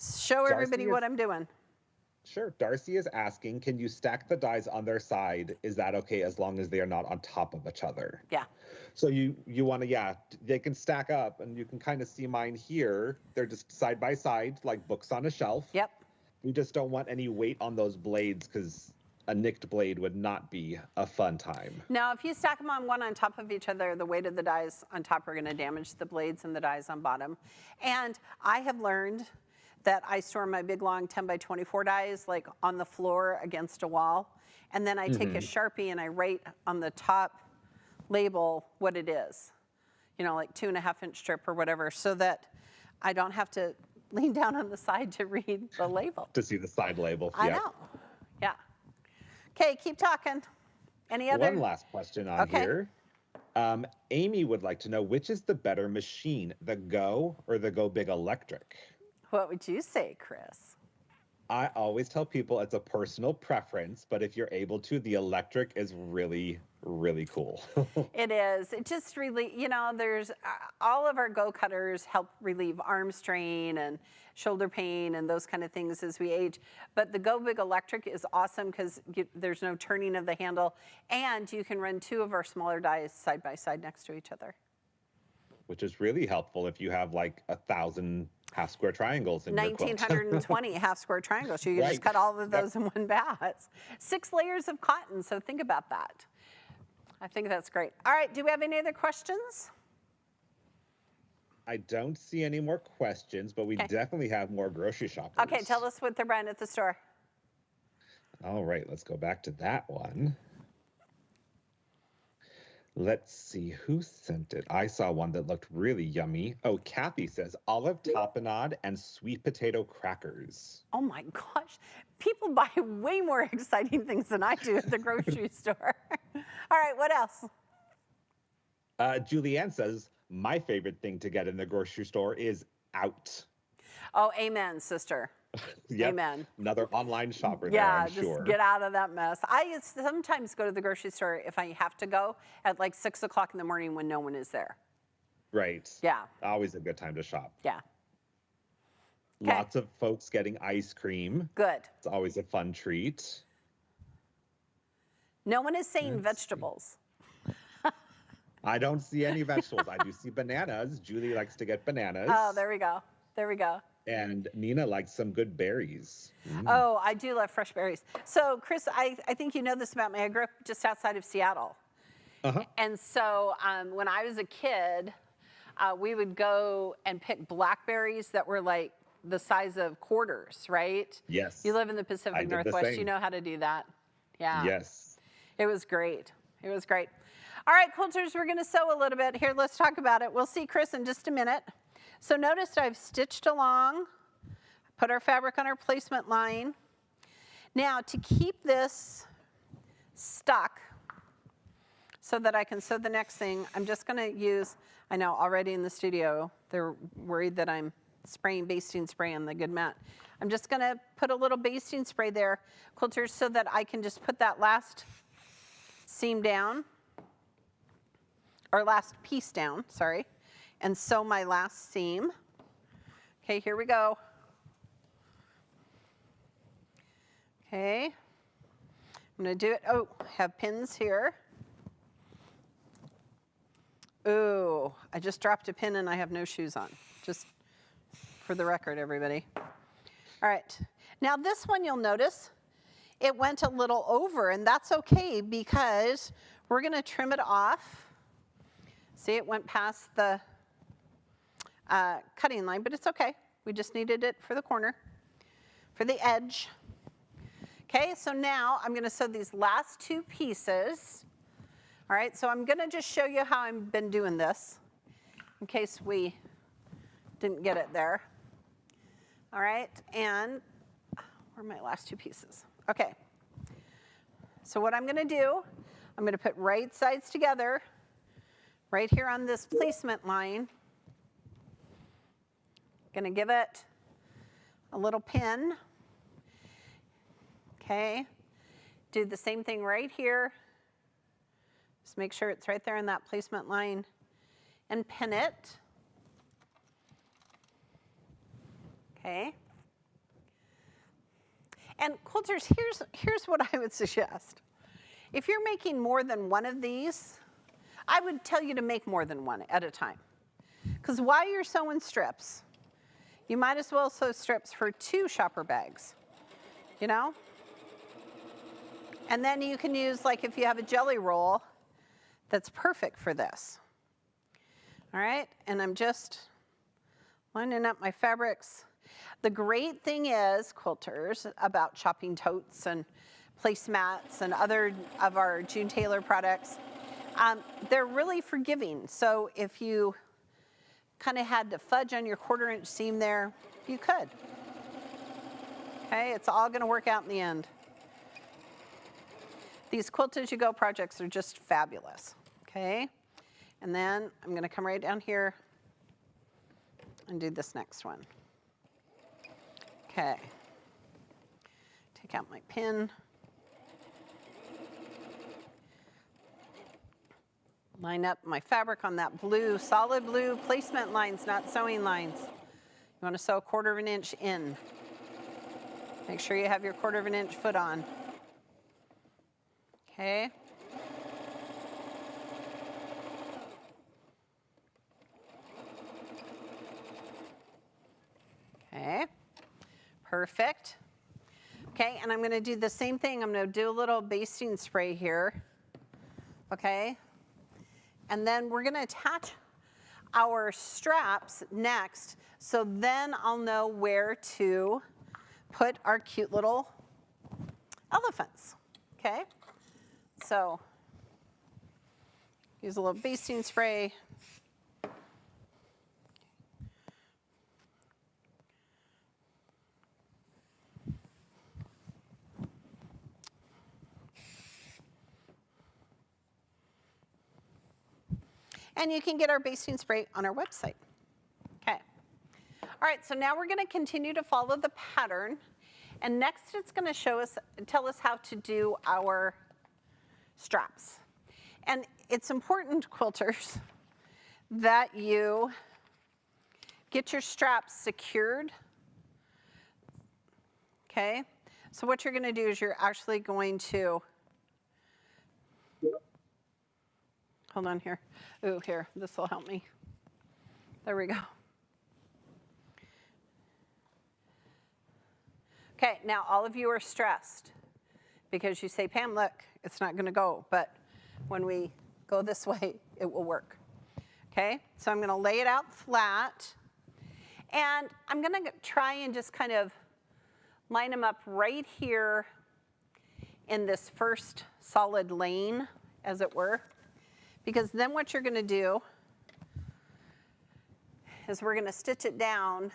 A: show everybody what I'm doing.
B: Sure. Darcy is asking, can you stack the dies on their side? Is that okay as long as they are not on top of each other?
A: Yeah.
B: So you want to, yeah, they can stack up, and you can kind of see mine here. They're just side by side, like books on a shelf.
A: Yep.
B: We just don't want any weight on those blades because a nicked blade would not be a fun time.
A: Now, if you stack them on one on top of each other, the weight of the dies on top are going to damage the blades and the dies on bottom. And I have learned that I store my big long 10 by 24 dies like on the floor against a wall. And then I take a Sharpie and I write on the top label what it is, you know, like 2.5-inch strip or whatever, so that I don't have to lean down on the side to read the label.
B: To see the side label.
A: I know. Yeah. Okay, keep talking. Any other?
B: One last question on here. Amy would like to know, which is the better machine, the Go or the Go Big Electric?
A: What would you say, Chris?
B: I always tell people it's a personal preference, but if you're able to, the electric is really, really cool.
A: It is. It just really, you know, there's all of our Go cutters help relieve arm strain and shoulder pain and those kind of things as we age. But the Go Big Electric is awesome because there's no turning of the handle, and you can run 2 of our smaller dies side by side next to each other.
B: Which is really helpful if you have like 1,000 half square triangles in your quilt.
A: 1,920 half square triangles. You can just cut all of those in one bath. 6 layers of cotton, so think about that. I think that's great. All right, do we have any other questions?
B: I don't see any more questions, but we definitely have more grocery shoppers.
A: Okay, tell us what they're buying at the store.
B: All right, let's go back to that one. Let's see who sent it. I saw one that looked really yummy. Oh, Kathy says olive tapenade and sweet potato crackers.
A: Oh my gosh, people buy way more exciting things than I do at the grocery store. All right, what else?
B: Julianne says, my favorite thing to get in the grocery store is out.
A: Oh, amen, sister.
B: Yep.
A: Amen.
B: Another online shopper
A: Yeah,
B: there, I'm
A: just
B: sure.
A: get out of that mess. I sometimes go to the grocery store if I have to go at like 6 o'clock in the morning when no one is there.
B: Right.
A: Yeah.
B: Always a good time to shop.
A: Yeah. Okay.
B: Lots of folks getting ice cream.
A: Good.
B: It's always a fun treat.
A: No one is saying vegetables.
B: I don't see any vegetables. I do see bananas. Julie likes to get bananas.
A: Oh, there we go. There we go.
B: And Nina likes some good berries.
A: Oh, I do love fresh berries. So, Chris, I think you know this about me. I grew up just outside of Seattle. And so when I was a kid, we would go and pick blackberries that were like the size of quarters, right?
B: Yes.
A: You live in the Pacific Northwest. You know how to do that. Yeah.
B: Yes.
A: It was great. It was great. All right, quilters, we're gonna sew a little bit. Here, let's talk about it. We'll see Chris in just a minute. So notice I've stitched along, put our fabric on our placement line. Now, to keep this stuck so that I can sew the next thing, I'm just gonna use, I know already in the studio, they're worried that I'm spraying basting spray on the good mat. I'm just gonna put a little basting spray there, quilters, so that I can just put that last seam down, or last piece down, sorry, and sew my last seam. Okay, here we go. Okay, I'm gonna do it. Oh, I have pins here. Ooh, I just dropped a pin and I have no shoes on, just for the record, everybody. All right, now this one you'll notice, it went a little over, and that's okay because we're gonna trim it off. See, it went past the cutting line, but it's okay. We just needed it for the corner, for the edge. Okay, so now I'm gonna sew these last two pieces. All right, so I'm gonna just show you how I've been doing this in case we didn't get it there. All right, and where are my last two pieces? Okay, so what I'm gonna do, I'm gonna put right sides together right here on this placement line. Gonna give it a little pin. Okay, do the same thing right here. Just make sure it's right there in that placement line and pin it. Okay. And quilters, here's what I would suggest. If you're making more than one of these, I would tell you to make more than one at a time. Because while you're sewing strips, you might as well sew strips for 2 shopper bags, you know? And then you can use, like if you have a jelly roll, that's perfect for this. All right, and I'm just lining up my fabrics. The great thing is, quilters, about shopping totes and placemats and other of our June Taylor products, they're really forgiving. So if you kind of had to fudge on your 1/4 inch seam there, you could. Okay, it's all gonna work out in the end. These Quilt As You Go projects are just fabulous, okay? And then I'm gonna come right down here and do this next one. Okay, take out my pin. Line up my fabric on that blue, solid blue placement lines, not sewing lines. You wanna sew a 1/4 inch in. Make sure you have your 1/4 inch foot on. Okay. Okay, perfect. Okay, and I'm gonna do the same thing. I'm gonna do a little basting spray here, okay? And then we're gonna attach our straps next, so then I'll know where to put our cute little elephants, okay? So, use a little basting spray. And you can get our basting spray on our website. Okay. All right, so now we're gonna continue to follow the pattern. And next it's gonna tell us how to do our straps. And it's important, quilters, that you get your straps secured. Okay, so what you're gonna do is you're actually going to, hold on here. Ooh, here, this will help me. There we go. Okay, now all of you are stressed because you say, Pam, look, it's not gonna go, but when we go this way, it will work. Okay, so I'm gonna lay it out flat, and I'm gonna try and just kind of line them up right here in this first solid lane, as it were, because then what you're gonna do is we're gonna stitch it down,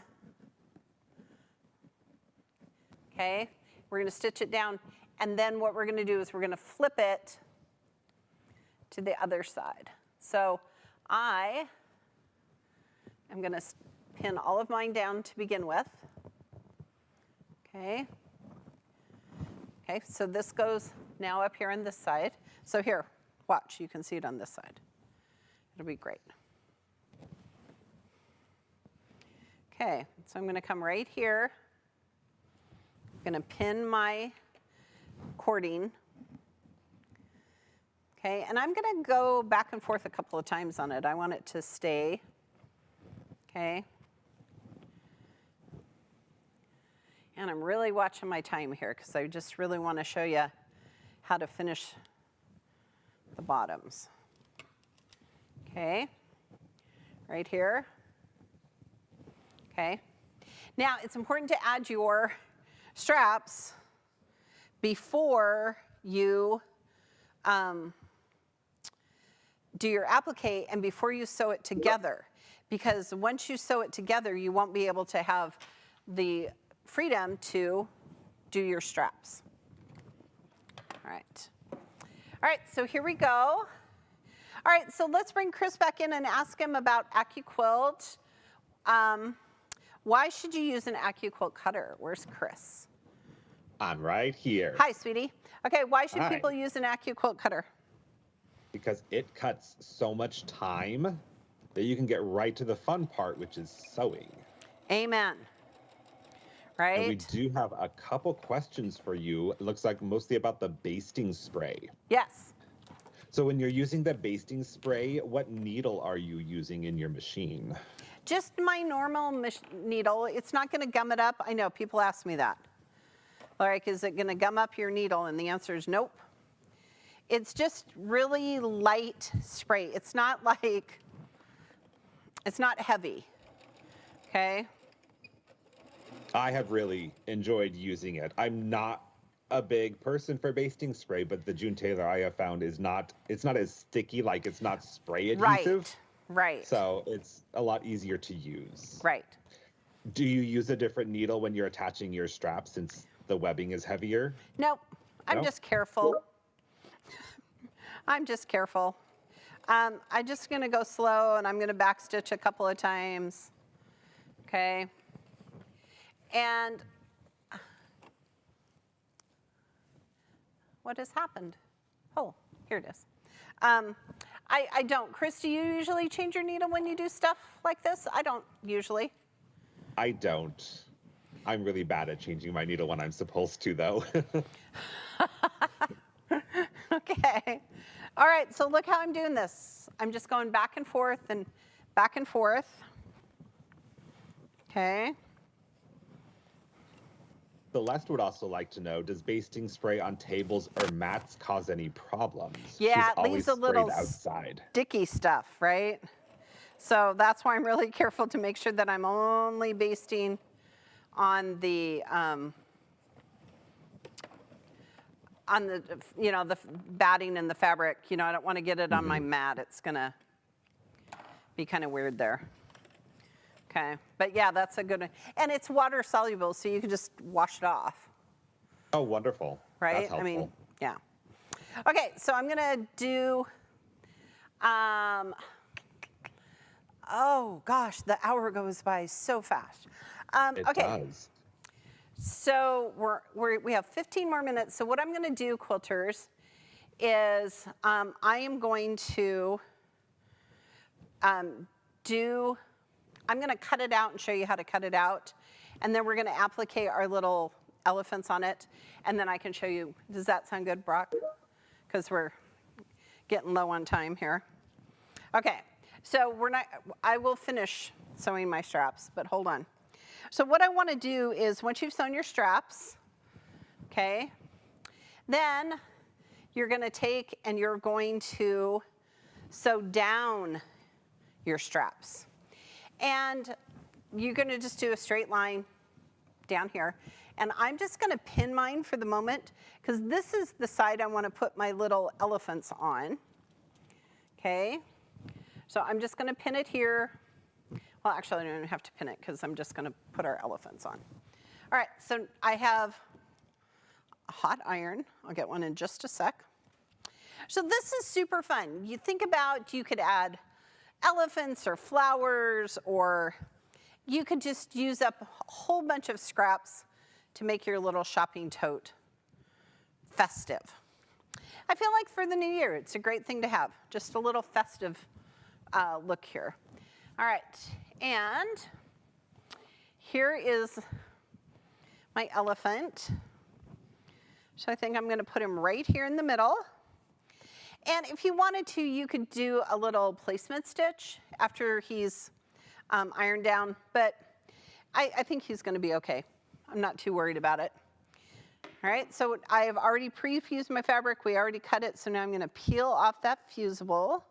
A: okay? We're gonna stitch it down, and then what we're gonna do is we're gonna flip it to the other side. So I am gonna pin all of mine down to begin with, okay? Okay, so this goes now up here on this side. So here, watch, you can see it on this side. It'll be great. Okay, so I'm gonna come right here. I'm gonna pin my cording. Okay, and I'm gonna go back and forth a couple of times on it. I want it to stay, okay? And I'm really watching my time here because I just really want to show you how to finish the bottoms. Okay, right here. Okay, now it's important to add your straps before you do your applique and before you sew it together, because once you sew it together, you won't be able to have the freedom to do your straps. All right, so here we go. All right, so let's bring Chris back in and ask him about AccuQuilt. Why should you use an AccuQuilt cutter? Where's Chris?
B: I'm right here.
A: Hi, sweetie. Okay, why should
B: Hi.
A: people use an AccuQuilt cutter?
B: Because it cuts so much time that you can get right to the fun part, which is sewing.
A: Amen. Right?
B: And we do have a couple questions for you. It looks like mostly about the basting spray.
A: Yes.
B: So when you're using the basting spray, what needle are you using in your machine?
A: Just my normal needle. It's not going to gum it up. I know, people ask me that. Like, is it going to gum up your needle? And the answer is nope. It's just really light spray. It's not like, it's not heavy, okay?
B: I have really enjoyed using it. I'm not a big person for basting spray, but the June Taylor I have found is not, it's not as sticky, like it's not spray adhesive.
A: Right.
B: So it's a lot easier to use.
A: Right.
B: Do you use a different needle when you're attaching your strap since the webbing is heavier?
A: Nope. I'm just careful. I'm just careful. I'm just going to go slow, and I'm going to backstitch a couple of times. Okay. And what has happened? Oh, here it is. I don't. Chris, do you usually change your needle when you do stuff like this? I don't usually.
B: I don't. I'm really bad at changing my needle when I'm supposed to, though.
A: Okay. All right, so look how I'm doing this. I'm just going back and forth and back and forth. Okay.
B: Celeste would also like to know, does basting spray on tables or mats cause any problems?
A: Yeah,
B: She's
A: it leaves a
B: always
A: little
B: sprayed outside.
A: sticky stuff, right? So that's why I'm really careful to make sure that I'm only basting on the you know, the batting and the fabric. You know, I don't want to get it on my mat. It's gonna be kind of weird there. Okay, but yeah, that's a good one. And it's water soluble, so you can just wash it off.
B: Oh, wonderful.
A: Right?
B: That's helpful.
A: I mean, yeah. Okay, so I'm gonna do, oh gosh, the hour goes by so fast.
B: It
A: Okay,
B: does.
A: so we have 15 more minutes. So what I'm gonna do, quilters, is I am going to I'm going to cut it out and show you how to cut it out. And then we're going to applique our little elephants on it. And then I can show you. Does that sound good, Brock? Because we're getting low on time here. Okay, so I will finish sewing my straps, but hold on. So what I want to do is once you've sewn your straps, okay, then you're going to take and you're going to sew down your straps. And you're going to just do a straight line down here. And I'm just going to pin mine for the moment because this is the side I want to put my little elephants on. Okay, so I'm just going to pin it here. Well, actually, I don't even have to pin it because I'm just going to put our elephants on. All right, so I have a hot iron. I'll get one in just a sec. So this is super fun. You think about, you could add elephants or flowers, or you could just use up a whole bunch of scraps to make your little shopping tote festive. I feel like for the new year, it's a great thing to have, just a little festive look here. All right, and here is my elephant. So I think I'm going to put him right here in the middle. And if you wanted to, you could do a little placement stitch after he's ironed down, but I think he's going to be okay. I'm not too worried about it. All right, so I have already pre-fused my fabric. We already cut it, so now I'm going to peel off that fusible.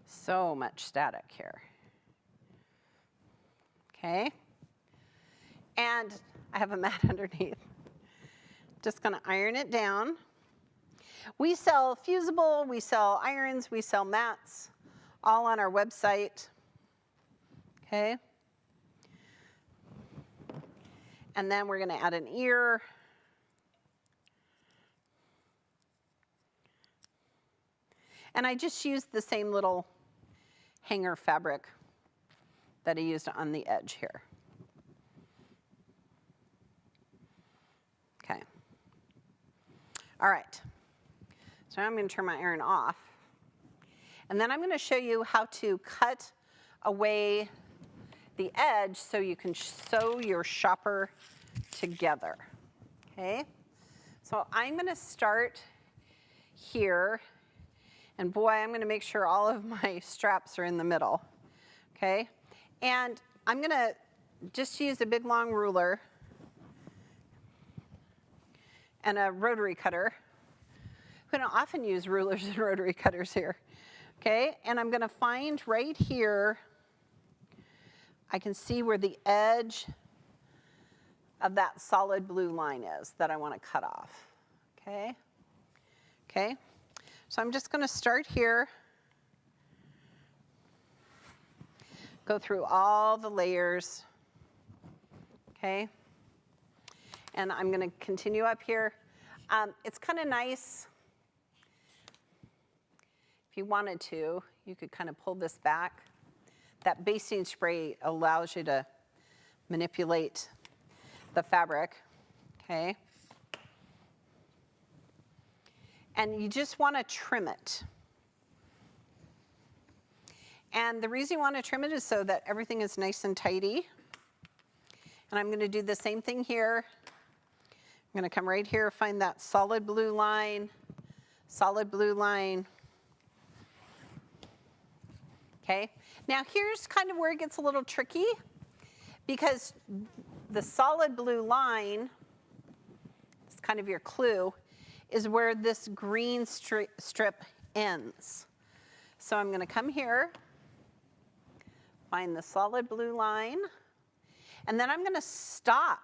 A: So much static here. Okay, and I have a mat underneath. Just going to iron it down. We sell fusible, we sell irons, we sell mats, all on our website. Okay. And then we're going to add an ear. And I just used the same little hanger fabric that I used on the edge here. Okay. All right. So I'm going to turn my iron off. And then I'm going to show you how to cut away the edge so you can sew your shopper together. Okay? So I'm going to start here. And boy, I'm going to make sure all of my straps are in the middle. Okay? And I'm going to just use a big long ruler and a rotary cutter. I'm going to often use rulers and rotary cutters here. Okay? And I'm going to find right here, I can see where the edge of that solid blue line is that I want to cut off. Okay? Okay? So I'm just going to start here, go through all the layers, okay? And I'm going to continue up here. It's kind of nice, if you wanted to, you could kind of pull this back. That basting spray allows you to manipulate the fabric, okay? And you just want to trim it. And the reason you want to trim it is so that everything is nice and tidy. And I'm going to do the same thing here. I'm going to come right here, find that solid blue line, solid blue line. Okay, now here's kind of where it gets a little tricky, because the solid blue line, it's kind of your clue, is where this green strip ends. So I'm going to come here, find the solid blue line, and then I'm going to stop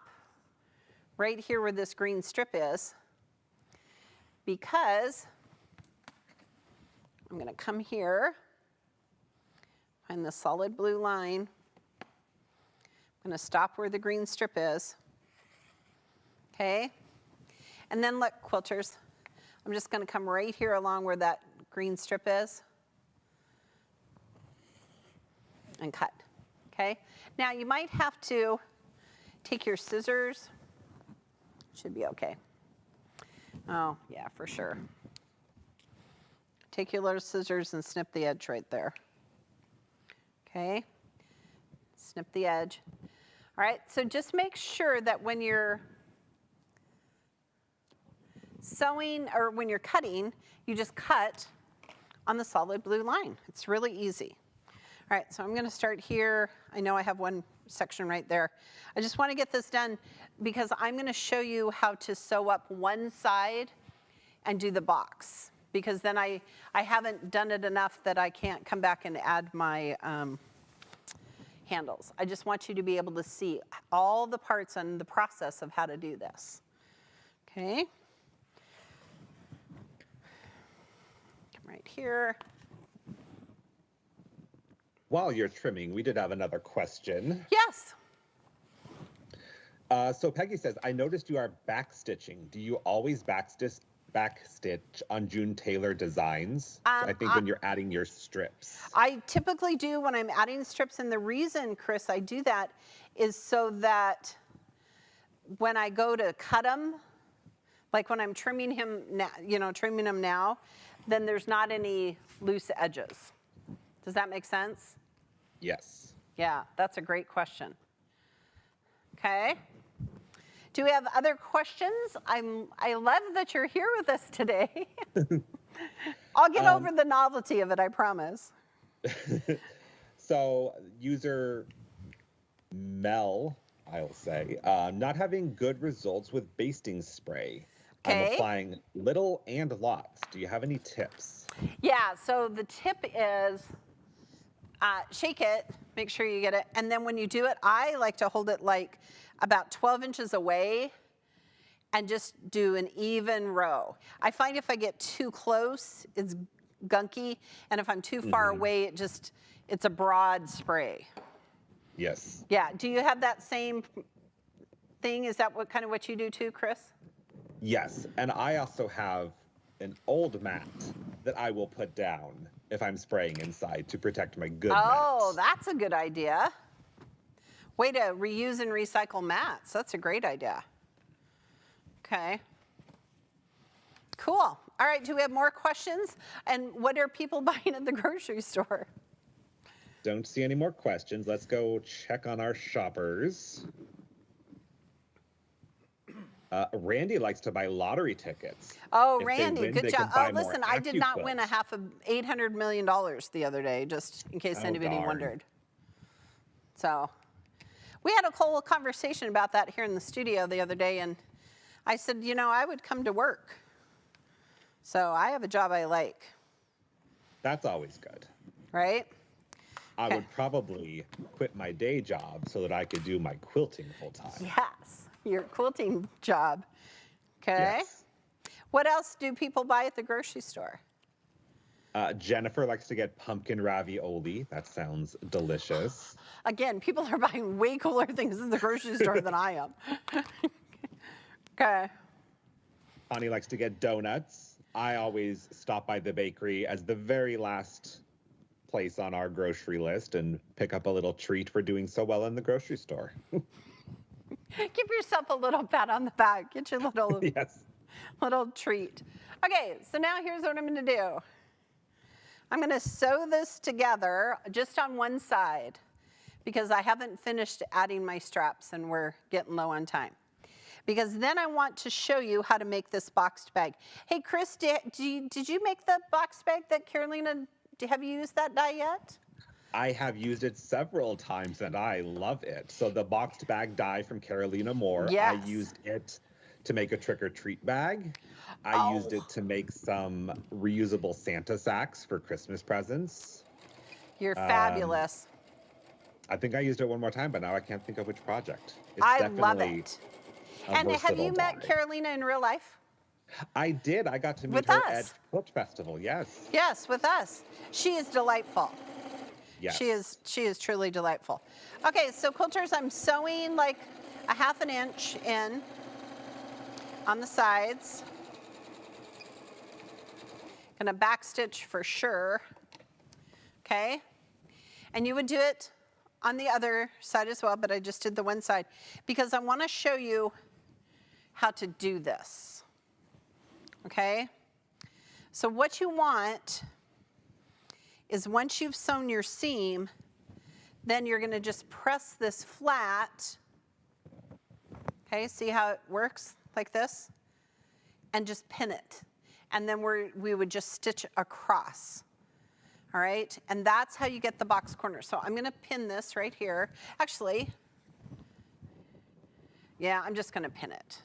A: right here where this green strip is, because I'm going to come here, find the solid blue line. I'm going to stop where the green strip is. Okay? And then look, quilters, I'm just going to come right here along where that green strip is and cut. Okay? Now you might have to take your scissors. Should be okay. Oh, yeah, for sure. Take your little scissors and snip the edge right there. Okay? Snip the edge. All right, so just make sure that when you're sewing, or when you're cutting, you just cut on the solid blue line. It's really easy. All right, so I'm going to start here. I know I have one section right there. I just want to get this done because I'm going to show you how to sew up one side and do the box, because then I haven't done it enough that I can't come back and add my handles. I just want you to be able to see all the parts and the process of how to do this. Okay. Come right here.
B: While you're trimming, we did have another question.
A: Yes.
B: So Peggy says, I noticed you are backstitching. Do you always backstitch on June Taylor designs? I think when you're adding your strips.
A: I typically do when I'm adding strips, and the reason, Chris, I do that is so that when I go to cut them, like when I'm trimming him now, trimming him now, then there's not any loose edges. Does that make sense?
B: Yes.
A: Yeah, that's a great question. Okay. Do we have other questions? I love that you're here with us today. I'll get over the novelty of it, I promise.
B: So user Mel, I'll say, not having good results with basting spray.
A: Okay.
B: I'm applying little and lots. Do you have any tips?
A: Yeah, so the tip is shake it, make sure you get it, and then when you do it, I like to hold it like about 12 inches away and just do an even row. I find if I get too close, it's gunky, and if I'm too far away, it's a broad spray.
B: Yes.
A: Yeah, do you have that same thing? Is that what you do too, Chris?
B: Yes, and I also have an old mat that I will put down if I'm spraying inside to protect my good
A: Oh,
B: mats.
A: that's a good idea. Way to reuse and recycle mats. That's a great idea. Okay. Cool. All right, do we have more questions? And what are people buying at the grocery store?
B: Don't see any more questions. Let's go check on our shoppers. Randy likes to buy lottery tickets.
A: Oh,
B: If they
A: Randy,
B: win,
A: good
B: they
A: job.
B: can buy
A: Oh,
B: more
A: listen, I did not win
B: AccuQuilt.
A: $800 million the other day, just in case
B: Oh,
A: anybody
B: darn.
A: wondered. So we had a whole conversation about that here in the studio the other day, and I said, I would come to work. So I have a job I like,
B: That's always good.
A: right?
B: I
A: Okay.
B: would probably quit my day job so that I could do my quilting full time.
A: Yes, your quilting job. Okay.
B: Yes.
A: What else do people buy at the grocery store?
B: Jennifer likes to get pumpkin ravioli. That sounds delicious.
A: Again, people are buying way cooler things in the grocery store than I am. Okay.
B: Connie likes to get donuts. I always stop by the bakery as the very last place on our grocery list and pick up a little treat for doing so well in the grocery store.
A: Give yourself a little pat on the back. Get your little
B: Yes.
A: little treat. Okay, so now here's what I'm going to do. I'm going to sew this together just on one side because I haven't finished adding my straps and we're getting low on time. Because then I want to show you how to make this boxed bag. Hey, Chris, did you make the boxed bag that Carolina, have you used that die yet?
B: I have used it several times and I love it. So the boxed bag die from Carolina Moore,
A: Yes.
B: I used it to make a trick-or-treat bag. I used it to make some reusable Santa sacks for Christmas presents.
A: You're fabulous.
B: I think I used it one more time, but now I can't think of which project. It's
A: I love
B: definitely
A: it.
B: a
A: And have
B: versatile
A: you met
B: die.
A: Carolina in real life?
B: I did. I got to meet
A: With
B: her
A: us.
B: at Quilt Festival. Yes.
A: Yes, with us. She is delightful.
B: Yes.
A: She is truly delightful. Okay, so quilters, I'm sewing like a 1/2 inch in on the sides. Gonna backstitch for sure. Okay, and you would do it on the other side as well, but I just did the one side because I want to show you how to do this. Okay, so what you want is once you've sewn your seam, then you're going to just press this flat. Okay, see how it works like this? And just pin it. And then we would just stitch across. All right, and that's how you get the box corner. So I'm going to pin this right here. Actually, yeah, I'm just going to pin it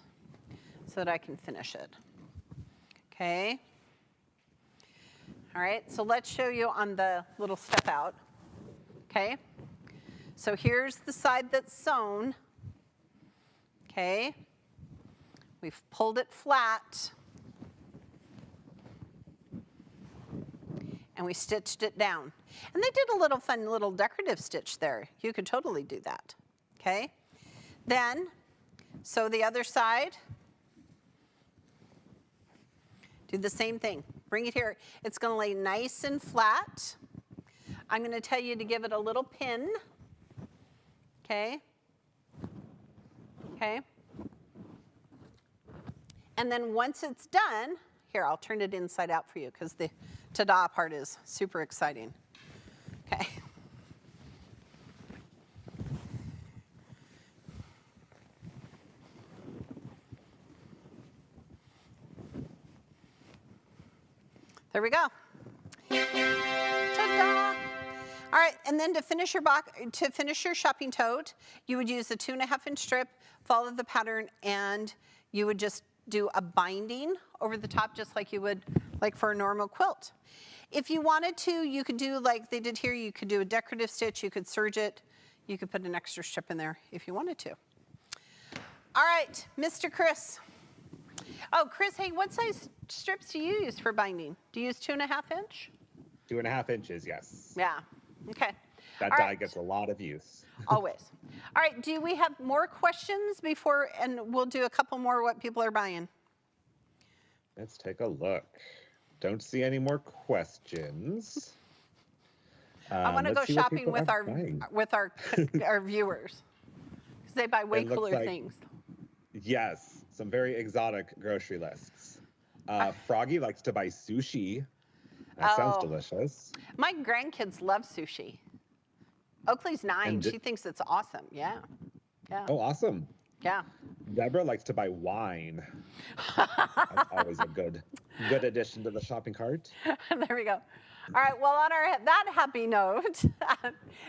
A: so that I can finish it. Okay. All right, so let's show you on the little step out. Okay, so here's the side that's sewn. Okay, We've pulled it flat. And we stitched it down. And they did a little fun little decorative stitch there. You could totally do that, okay? Then, sew the other side. Do the same thing. Bring it here. It's gonna lay nice and flat. I'm gonna tell you to give it a little pin, okay? Okay. And then once it's done, here, I'll turn it inside out for you because the ta-da part is super exciting. Okay. There we go. Ta-da! All right, and then to finish your shopping tote, you would use a 2.5-inch strip, follow the pattern, and you would just do a binding over the top just like you would like for a normal quilt. If you wanted to, you could do like they did here, you could do a decorative stitch, you could serge it, you could put an extra strip in there if you wanted to. All right, Mr. Chris. Oh, Chris, hey, what size strips do you use for binding? Do you use 2.5-inch?
B: 2.5 inches, yes.
A: Yeah, okay.
B: That
A: All
B: die
A: right.
B: gets a lot of use.
A: Always. All right, do we have more questions before, and we'll do a couple more what people are buying.
B: Let's take a look. Don't see any more questions.
A: I want to go
B: let's see what
A: shopping
B: people
A: with
B: are
A: our
B: buying.
A: our viewers because they buy way
B: It looks
A: cooler
B: like-
A: things.
B: Yes, some very exotic grocery lists. Froggy likes to buy sushi. That sounds
A: Oh.
B: delicious.
A: My grandkids love sushi. Oakley's 9.
B: And
A: She thinks it's awesome. Yeah. Yeah.
B: Oh, awesome.
A: Yeah.
B: Deborah likes to buy wine. That's always a good addition to the shopping cart.
A: There we go. All right, well, on that happy note,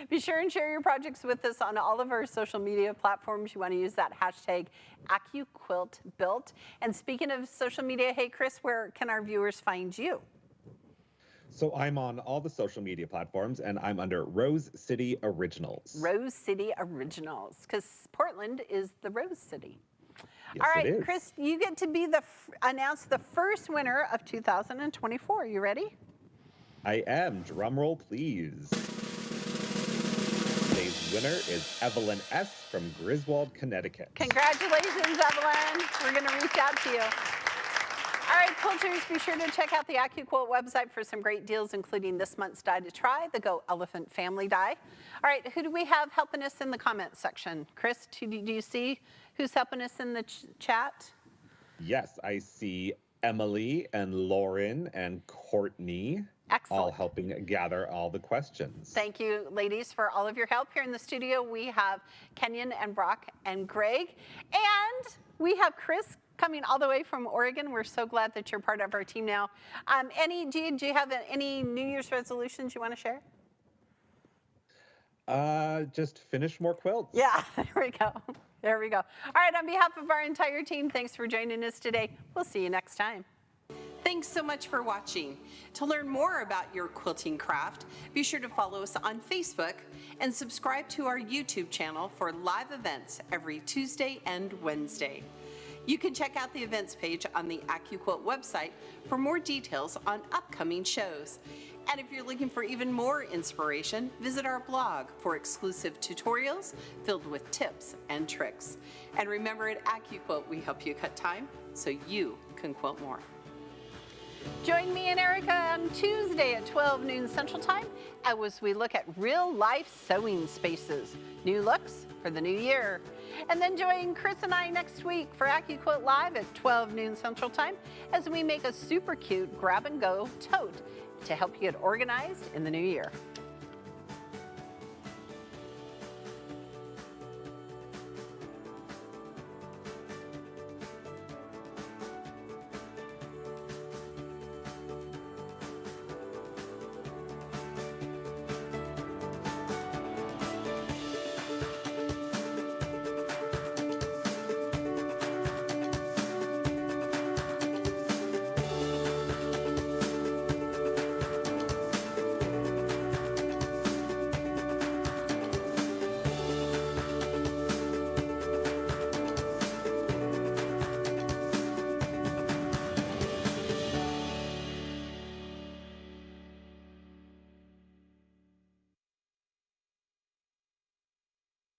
A: be sure and share your projects with us on all of our social media platforms. You want to use that hashtag AccuQuiltBuilt. And speaking of social media, hey, Chris, where can our viewers find you?
B: So I'm on all the social media platforms, and I'm under Rose City Originals.
A: Rose City Originals, because Portland is the Rose City.
B: Yes,
A: All right,
B: it is.
A: Chris, you get to be announce the first winner of 2024. You ready?
B: I am. Drum roll, please. Today's winner is Evelyn S. from Griswold, Connecticut.
A: Congratulations, Evelyn. We're going to reach out to you. All right, quilters, be sure to check out the AccuQuilt website for some great deals, including this month's die to try, the Go Elephant Family Die. All right, who do we have helping us in the comments section? Chris, do you see who's helping us in the chat?
B: Yes, I see Emily and Lauren and Courtney.
A: Excellent.
B: All helping gather all the questions.
A: Thank you, ladies, for all of your help. Here in the studio, we have Kenyon and Brock and Greg, and we have Chris coming all the way from Oregon. We're so glad that you're part of our team now. Do you have any New Year's resolutions you want to share?
B: Just finish more quilts.
A: Yeah, there we go. There we go. All right, on behalf of our entire team, thanks for joining us today. We'll see you next time. Thanks so much for watching. To learn more about your quilting craft, be sure to follow us on Facebook and subscribe to our YouTube channel for live events every Tuesday and Wednesday. You can check out the events page on the AccuQuilt website for more details on upcoming shows. And if you're looking for even more inspiration, visit our blog for exclusive tutorials filled with tips and tricks. And remember, at AccuQuilt, we help you cut time so you can quilt more. Join me and Erica on Tuesday at 12 noon Central Time as we look at real-life sewing spaces, new looks for the new year. And then join Chris and I next week for AccuQuilt Live at 12 noon Central Time as we make a super cute grab-and-go tote to help you get organized in the new year.